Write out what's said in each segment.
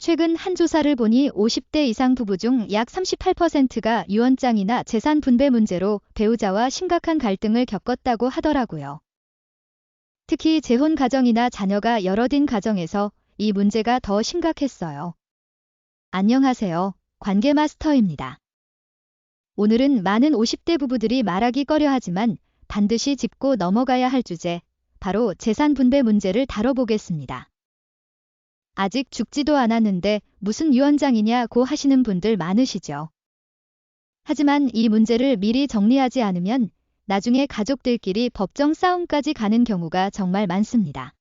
최근 한 조사를 보니 50대 이상 부부 중 약 38%가 유언장이나 재산 분배 문제로 배우자와 심각한 갈등을 겪었다고 하더라고요. 특히 재혼 가정이나 자녀가 여럿인 가정에서 이 문제가 더 심각했어요. 안녕하세요. 관계마스터입니다. 오늘은 많은 50대 부부들이 말하기 꺼려하지만 반드시 짚고 넘어가야 할 주제, 바로 재산 분배 문제를 다뤄보겠습니다. 아직 죽지도 않았는데 무슨 유언장이냐고 하시는 분들 많으시죠. 하지만 이 문제를 미리 정리하지 않으면 나중에 가족들끼리 법정 싸움까지 가는 경우가 정말 많습니다.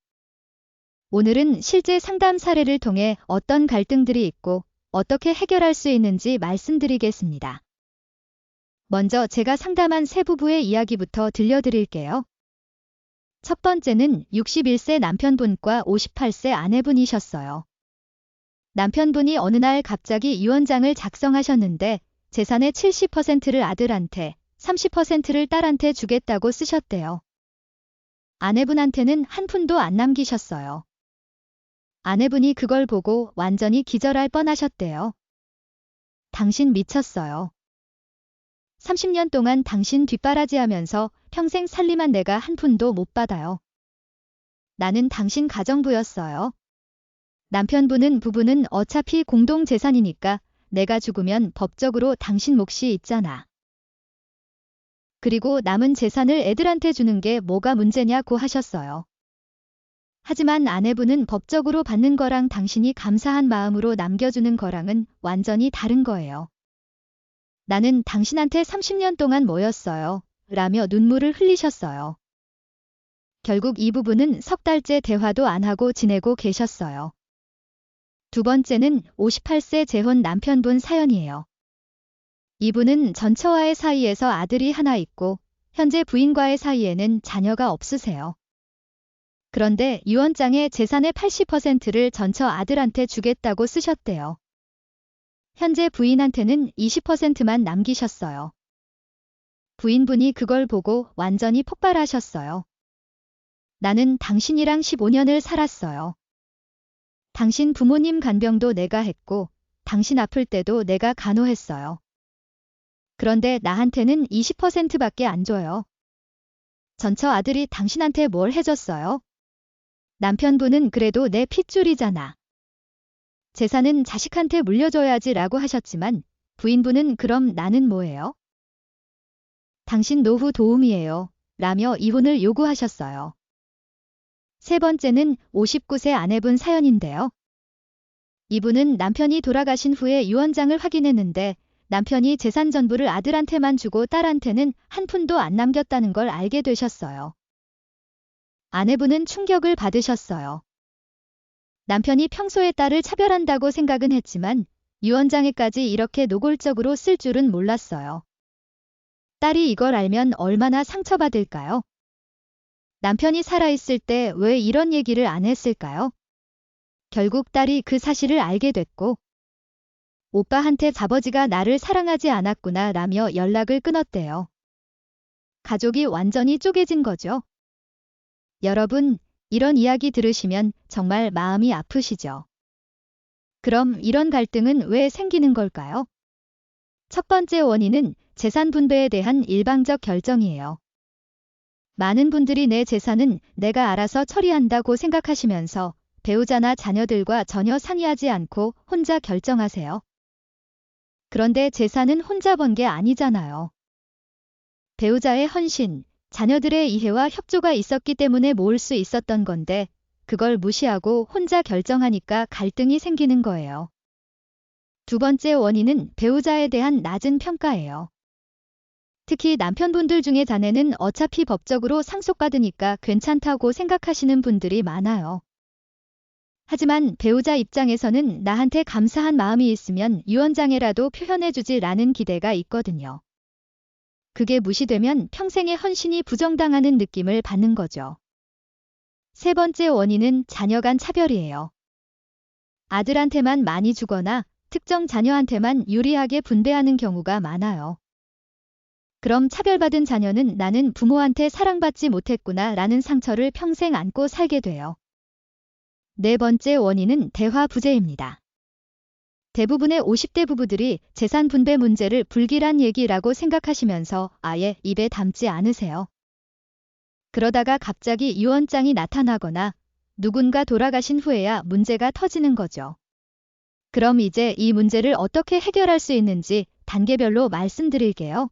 오늘은 실제 상담 사례를 통해 어떤 갈등들이 있고 어떻게 해결할 수 있는지 말씀드리겠습니다. 먼저 제가 상담한 세 부부의 이야기부터 들려드릴게요. 첫 번째는 61세 남편분과 58세 아내분이셨어요. 남편분이 어느 날 갑자기 유언장을 작성하셨는데 재산의 70%를 아들한테, 30%를 딸한테 주겠다고 쓰셨대요. 아내분한테는 한 푼도 안 남기셨어요. 아내분이 그걸 보고 완전히 기절할 뻔하셨대요. 당신 미쳤어요. 30년 동안 당신 뒷바라지하면서 평생 살림한 내가 한 푼도 못 받아요. 나는 당신 가정부였어요. 남편분은 부부는 어차피 공동재산이니까 내가 죽으면 법적으로 당신 몫이 있잖아. 그리고 남은 재산을 애들한테 주는 게 뭐가 문제냐고 하셨어요. 하지만 아내분은 법적으로 받는 거랑 당신이 감사한 마음으로 남겨주는 거랑은 완전히 다른 거예요. 나는 당신한테 30년 동안 뭐였어요? 라며 눈물을 흘리셨어요. 결국 이 부부는 석 달째 대화도 안 하고 지내고 계셨어요. 두 번째는 58세 재혼 남편분 사연이에요. 이분은 전처와의 사이에서 아들이 하나 있고 현재 부인과의 사이에는 자녀가 없으세요. 그런데 유언장에 재산의 80%를 전처 아들한테 주겠다고 쓰셨대요. 현재 부인한테는 20%만 남기셨어요. 부인분이 그걸 보고 완전히 폭발하셨어요. 나는 당신이랑 15년을 살았어요. 당신 부모님 간병도 내가 했고 당신 아플 때도 내가 간호했어요. 그런데 나한테는 20%밖에 안 줘요. 전처 아들이 당신한테 뭘 해줬어요? 남편분은 그래도 내 핏줄이잖아. 재산은 자식한테 물려줘야지 라고 하셨지만 부인분은 그럼 나는 뭐예요? 당신 노후 도움이에요. 라며 이혼을 요구하셨어요. 세 번째는 59세 아내분 사연인데요. 이분은 남편이 돌아가신 후에 유언장을 확인했는데 남편이 재산 전부를 아들한테만 주고 딸한테는 한 푼도 안 남겼다는 걸 알게 되셨어요. 아내분은 충격을 받으셨어요. 남편이 평소에 딸을 차별한다고 생각은 했지만 유언장에까지 이렇게 노골적으로 쓸 줄은 몰랐어요. 딸이 이걸 알면 얼마나 상처받을까요? 남편이 살아있을 때 왜 이런 얘기를 안 했을까요? 결국 딸이 그 사실을 알게 됐고 오빠한테 아버지가 나를 사랑하지 않았구나 라며 연락을 끊었대요. 가족이 완전히 쪼개진 거죠. 여러분, 이런 이야기 들으시면 정말 마음이 아프시죠? 그럼 이런 갈등은 왜 생기는 걸까요? 첫 번째 원인은 재산 분배에 대한 일방적 결정이에요. 많은 분들이 내 재산은 내가 알아서 처리한다고 생각하시면서 배우자나 자녀들과 전혀 상의하지 않고 혼자 결정하세요. 그런데 재산은 혼자 번 게 아니잖아요. 배우자의 헌신, 자녀들의 이해와 협조가 있었기 때문에 모을 수 있었던 건데 그걸 무시하고 혼자 결정하니까 갈등이 생기는 거예요. 두 번째 원인은 배우자에 대한 낮은 평가예요. 특히 남편분들 중에 자네는 어차피 법적으로 상속받으니까 괜찮다고 생각하시는 분들이 많아요. 하지만 배우자 입장에서는 나한테 감사한 마음이 있으면 유언장에라도 표현해주지 라는 기대가 있거든요. 그게 무시되면 평생의 헌신이 부정당하는 느낌을 받는 거죠. 세 번째 원인은 자녀 간 차별이에요. 아들한테만 많이 주거나 특정 자녀한테만 유리하게 분배하는 경우가 많아요. 그럼 차별받은 자녀는 나는 부모한테 사랑받지 못했구나 라는 상처를 평생 안고 살게 돼요. 네 번째 원인은 대화 부재입니다. 대부분의 50대 부부들이 재산 분배 문제를 불길한 얘기라고 생각하시면서 아예 입에 담지 않으세요. 그러다가 갑자기 유언장이 나타나거나 누군가 돌아가신 후에야 문제가 터지는 거죠. 그럼 이제 이 문제를 어떻게 해결할 수 있는지 단계별로 말씀드릴게요.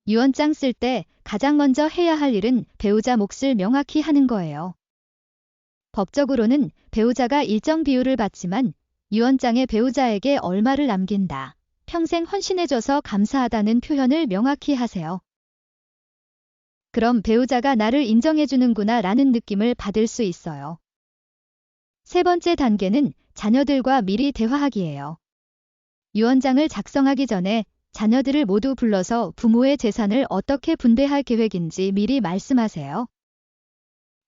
유언장 쓸 때 가장 먼저 해야 할 일은 배우자 몫을 명확히 하는 거예요. 법적으로는 배우자가 일정 비율을 받지만 유언장에 배우자에게 얼마를 남긴다, 평생 헌신해줘서 감사하다는 표현을 명확히 하세요. 그럼 배우자가 나를 인정해주는구나 라는 느낌을 받을 수 있어요. 세 번째 단계는 자녀들과 미리 대화하기예요. 유언장을 작성하기 전에 자녀들을 모두 불러서 부모의 재산을 어떻게 분배할 계획인지 미리 말씀하세요.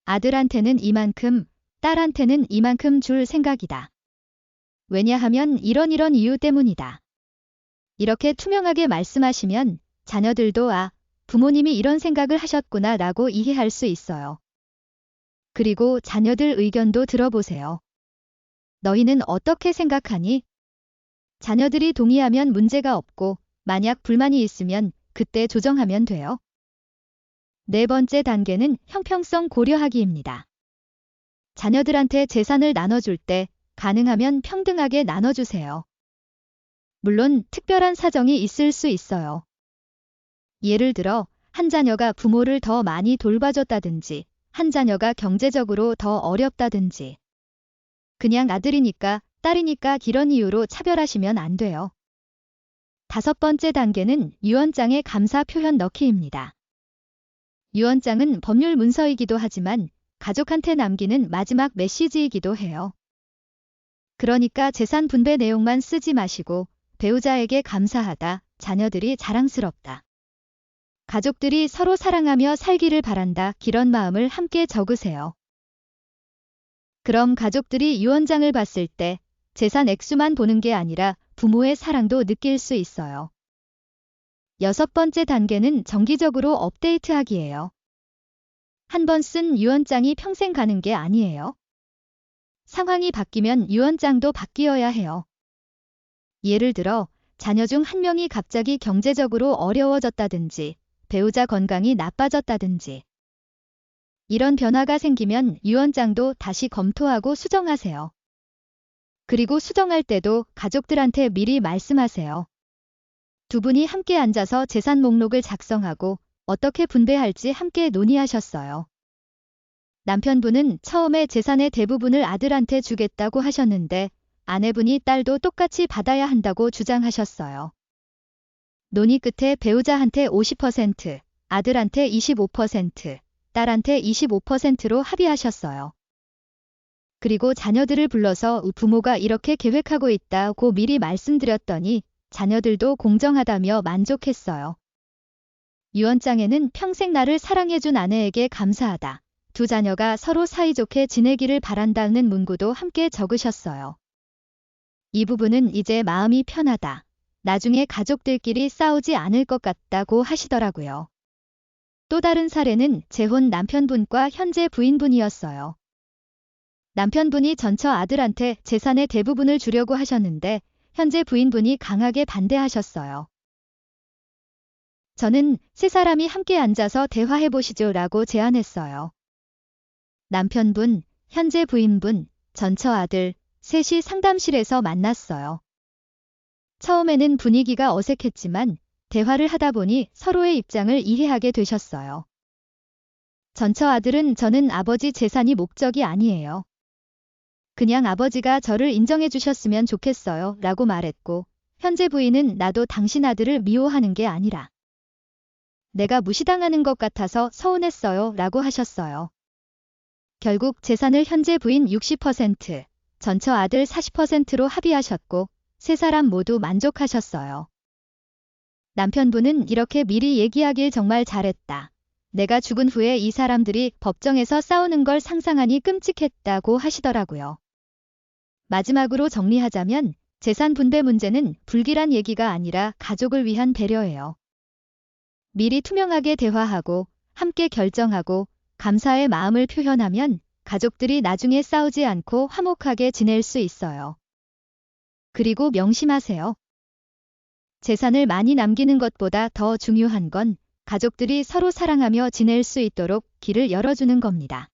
아들한테는 이만큼, 딸한테는 이만큼 줄 생각이다. 왜냐하면 이런 이유 때문이다. 이렇게 투명하게 말씀하시면 자녀들도 부모님이 이런 생각을 하셨구나 라고 이해할 수 있어요. 그리고 자녀들 의견도 들어보세요. 너희는 어떻게 생각하니? 자녀들이 동의하면 문제가 없고 만약 불만이 있으면 그때 조정하면 돼요. 네 번째 단계는 형평성 고려하기입니다. 자녀들한테 재산을 나눠줄 때 가능하면 평등하게 나눠주세요. 물론 특별한 사정이 있을 수 있어요. 예를 들어 한 자녀가 부모를 더 많이 돌봐줬다든지 한 자녀가 경제적으로 더 어렵다든지 그냥 아들이니까 딸이니까 이런 이유로 차별하시면 안 돼요. 다섯 번째 단계는 유언장에 감사 표현 넣기입니다. 유언장은 법률 문서이기도 하지만 가족한테 남기는 마지막 메시지이기도 해요. 그러니까 재산 분배 내용만 쓰지 마시고 배우자에게 감사하다, 자녀들이 자랑스럽다, 가족들이 서로 사랑하며 살기를 바란다 이런 마음을 함께 적으세요. 그럼 가족들이 유언장을 봤을 때 재산 액수만 보는 게 아니라 부모의 사랑도 느낄 수 있어요. 여섯 번째 단계는 정기적으로 업데이트하기예요. 한 번 쓴 유언장이 평생 가는 게 아니에요. 상황이 바뀌면 유언장도 바뀌어야 해요. 예를 들어 자녀 중 한 명이 갑자기 경제적으로 어려워졌다든지 배우자 건강이 나빠졌다든지 이런 변화가 생기면 유언장도 다시 검토하고 수정하세요. 그리고 수정할 때도 가족들한테 미리 말씀하세요. 두 분이 함께 앉아서 재산 목록을 작성하고 어떻게 분배할지 함께 논의하셨어요. 남편분은 처음에 재산의 대부분을 아들한테 주겠다고 하셨는데 아내분이 딸도 똑같이 받아야 한다고 주장하셨어요. 논의 끝에 배우자한테 50%, 아들한테 25%, 딸한테 25%로 합의하셨어요. 그리고 자녀들을 불러서 부모가 이렇게 계획하고 있다고 미리 말씀드렸더니 자녀들도 공정하다며 만족했어요. 유언장에는 평생 나를 사랑해준 아내에게 감사하다, 두 자녀가 서로 사이좋게 지내기를 바란다는 문구도 함께 적으셨어요. 이 부분은 이제 마음이 편하다, 나중에 가족들끼리 싸우지 않을 것 같다고 하시더라고요. 또 다른 사례는 재혼 남편분과 현재 부인분이었어요. 남편분이 전처 아들한테 재산의 대부분을 주려고 하셨는데 현재 부인분이 강하게 반대하셨어요. 저는 세 사람이 함께 앉아서 대화해보시죠 라고 제안했어요. 남편분, 현재 부인분, 전처 아들, 셋이 상담실에서 만났어요. 처음에는 분위기가 어색했지만 대화를 하다 보니 서로의 입장을 이해하게 되셨어요. 전처 아들은 저는 아버지 재산이 목적이 아니에요. 그냥 아버지가 저를 인정해 주셨으면 좋겠어요 라고 말했고 현재 부인은 나도 당신 아들을 미워하는 게 아니라 내가 무시당하는 것 같아서 서운했어요 라고 하셨어요. 결국 재산을 현재 부인 60%, 전처 아들 40%로 합의하셨고 세 사람 모두 만족하셨어요. 남편분은 이렇게 미리 얘기하길 정말 잘했다. 내가 죽은 후에 이 사람들이 법정에서 싸우는 걸 상상하니 끔찍했다고 하시더라고요. 마지막으로 정리하자면 재산 분배 문제는 불길한 얘기가 아니라 가족을 위한 배려예요. 미리 투명하게 대화하고 함께 결정하고 감사의 마음을 표현하면 가족들이 나중에 싸우지 않고 화목하게 지낼 수 있어요. 그리고 명심하세요. 재산을 많이 남기는 것보다 더 중요한 건 가족들이 서로 사랑하며 지낼 수 있도록 길을 열어주는 겁니다.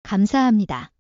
감사합니다.